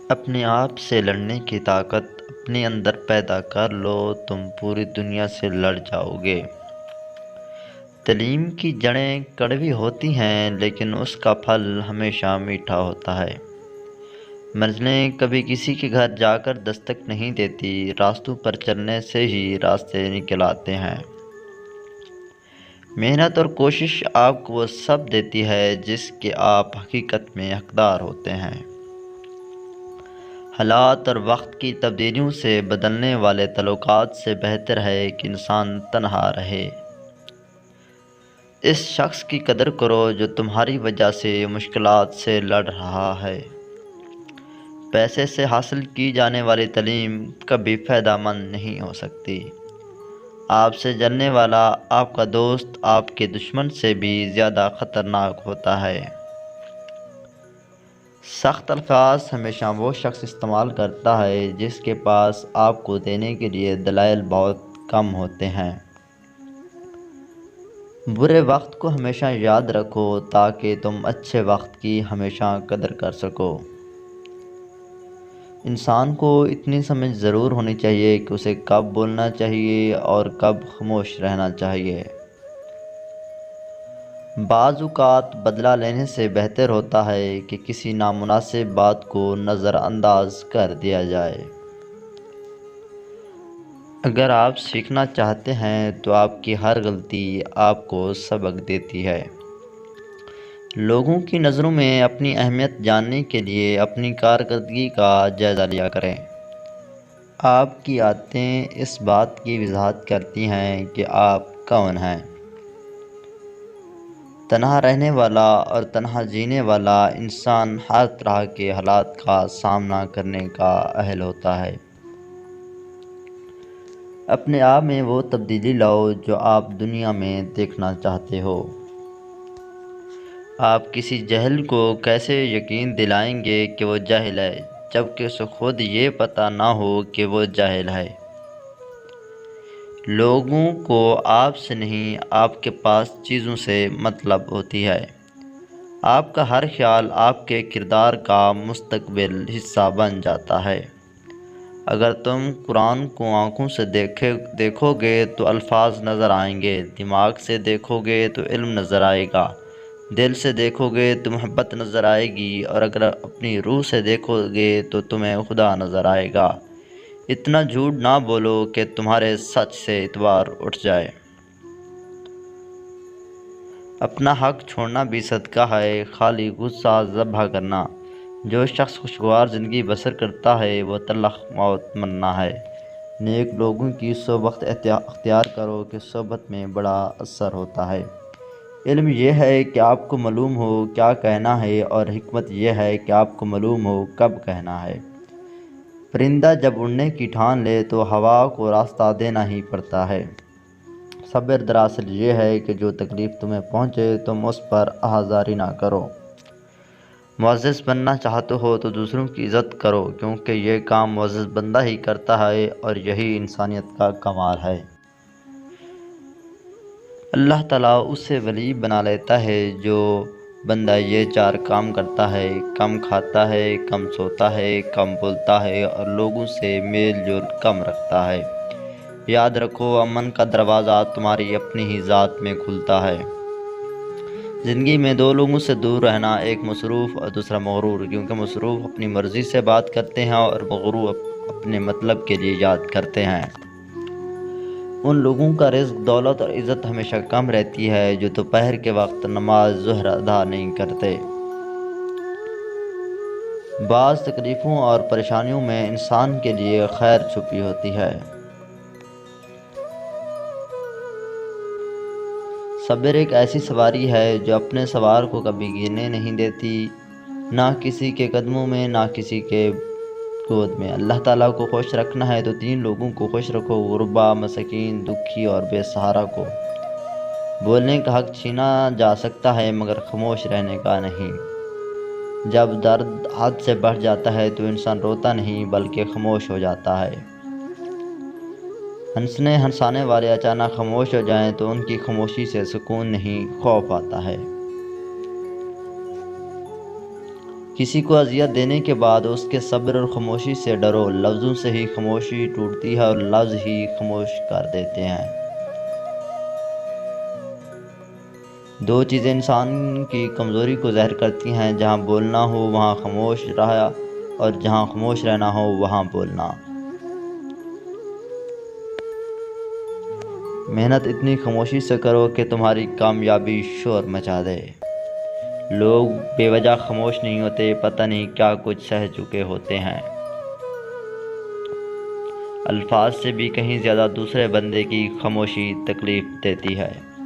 اپنے آپ سے لڑنے کی طاقت اپنے اندر پیدا کر لو، تم پوری دنیا سے لڑ جاؤ گے۔ تعلیم کی جڑیں کڑوی ہوتی ہیں لیکن اس کا پھل ہمیشہ میٹھا ہوتا ہے۔ منزلیں کبھی کسی کے گھر جا کر دستک نہیں دیتی، راستوں پر چلنے سے ہی راستے نکل آتے ہیں۔ محنت اور کوشش آپ کو وہ سب دیتی ہے جس کے آپ حقیقت میں حقدار ہوتے ہیں۔ حالات اور وقت کی تبدیلیوں سے بدلنے والے تعلقات سے بہتر ہے کہ انسان تنہا رہے۔ اس شخص کی قدر کرو جو تمہاری وجہ سے مشکلات سے لڑ رہا ہے۔ پیسے سے حاصل کی جانے والی تعلیم کبھی فائدہ مند نہیں ہو سکتی۔ آپ سے جلنے والا آپ کا دوست آپ کے دشمن سے بھی زیادہ خطرناک ہوتا ہے۔ سخت الفاظ ہمیشہ وہ شخص استعمال کرتا ہے جس کے پاس آپ کو دینے کے لیے دلائل بہت کم ہوتے ہیں۔ برے وقت کو ہمیشہ یاد رکھو تاکہ تم اچھے وقت کی ہمیشہ قدر کر سکو۔ انسان کو اتنی سمجھ ضرور ہونی چاہیے کہ اسے کب بولنا چاہیے اور کب خاموش رہنا چاہیے۔ بعض اوقات بدلہ لینے سے بہتر ہوتا ہے کہ کسی نامناسب بات کو نظر انداز کر دیا جائے۔ اگر آپ سیکھنا چاہتے ہیں تو آپ کی ہر غلطی آپ کو سبق دیتی ہے۔ لوگوں کی نظروں میں اپنی اہمیت جاننے کے لیے اپنی کارکردگی کا جائزہ لیا کریں۔ آپ کی عادتیں اس بات کی وضاحت کرتی ہیں کہ آپ کون ہیں۔ تنہا رہنے والا اور تنہا جینے والا انسان ہر طرح کے حالات کا سامنا کرنے کا اہل ہوتا ہے۔ اپنے آپ میں وہ تبدیلی لاؤ جو آپ دنیا میں دیکھنا چاہتے ہو۔ آپ کسی جاہل کو کیسے یقین دلائیں گے کہ وہ جاہل ہے جبکہ اسے خود یہ پتہ نہ ہو کہ وہ جاہل ہے۔ لوگوں کو آپ سے نہیں، آپ کے پاس چیزوں سے مطلب ہوتی ہے۔ آپ کا ہر خیال آپ کے کردار کا مستقبل حصہ بن جاتا ہے۔ اگر تم قرآن کو آنکھوں سے دیکھو گے تو الفاظ نظر آئیں گے، دماغ سے دیکھو گے تو علم نظر آئے گا، دل سے دیکھو گے تو محبت نظر آئے گی، اور اگر اپنی روح سے دیکھو گے تو تمہیں خدا نظر آئے گا۔ اتنا جھوٹ نہ بولو کہ تمہارے سچ سے اعتبار اٹھ جائے۔ اپنا حق چھوڑنا بھی صدقہ ہے، خالی غصہ ذبح کرنا۔ جو شخص خوشگوار زندگی بسر کرتا ہے وہ تلخ موت مرنا ہے۔ نیک لوگوں کی صحبت اختیار کرو کہ صحبت میں بڑا اثر ہوتا ہے۔ علم یہ ہے کہ آپ کو معلوم ہو کیا کہنا ہے، اور حکمت یہ ہے کہ آپ کو معلوم ہو کب کہنا ہے۔ پرندہ جب اڑنے کی ٹھان لے تو ہوا کو راستہ دینا ہی پڑتا ہے۔ صبر دراصل یہ ہے کہ جو تکلیف تمہیں پہنچے تم اس پر آزاری نہ کرو۔ معزز بننا چاہتے ہو تو دوسروں کی عزت کرو، کیونکہ یہ کام معزز بندہ ہی کرتا ہے اور یہی انسانیت کا کمال ہے۔ اللہ تعالیٰ اسے ولی بنا لیتا ہے جو بندہ یہ چار کام کرتا ہے: کم کھاتا ہے، کم سوتا ہے، کم بولتا ہے اور لوگوں سے میل جول کم رکھتا ہے۔ یاد رکھو، امن کا دروازہ تمہاری اپنی ہی ذات میں کھلتا ہے۔ زندگی میں دو لوگوں سے دور رہنا، ایک مصروف اور دوسرا مغرور، کیونکہ مصروف اپنی مرضی سے بات کرتے ہیں اور مغرور اپنے مطلب کے لیے یاد کرتے ہیں۔ ان لوگوں کا رزق، دولت اور عزت ہمیشہ کم رہتی ہے جو دوپہر کے وقت نماز ظہر ادا نہیں کرتے۔ بعض تکلیفوں اور پریشانیوں میں انسان کے لیے خیر چھپی ہوتی ہے۔ صبر ایک ایسی سواری ہے جو اپنے سوار کو کبھی گرنے نہیں دیتی، نہ کسی کے قدموں میں نہ کسی کے گود میں۔ اللہ تعالیٰ کو خوش رکھنا ہے تو تین لوگوں کو خوش رکھو: غربا، مساکین، دکھی اور بے سہارا کو۔ بولنے کا حق چھینا جا سکتا ہے مگر خاموش رہنے کا نہیں۔ جب درد حد سے بڑھ جاتا ہے تو انسان روتا نہیں بلکہ خاموش ہو جاتا ہے۔ ہنسانے والے اچانک خاموش ہو جائیں تو ان کی خاموشی سے سکون نہیں، خوف آتا ہے۔ کسی کو اذیت دینے کے بعد اس کے صبر اور خاموشی سے ڈرو، لفظوں سے ہی خاموشی ٹوٹتی ہے اور لفظ ہی خاموش کر دیتے ہیں۔ دو چیزیں انسان کی کمزوری کو ظاہر کرتی ہیں، جہاں بولنا ہو وہاں خاموش رہا اور جہاں خاموش رہنا ہو وہاں بولنا۔ محنت اتنی خاموشی سے کرو کہ تمہاری کامیابی شور مچا دے۔ لوگ بے وجہ خاموش نہیں ہوتے، پتہ نہیں کیا کچھ سہ چکے ہوتے ہیں۔ الفاظ سے بھی کہیں زیادہ دوسرے بندے کی خاموشی تکلیف دیتی ہے۔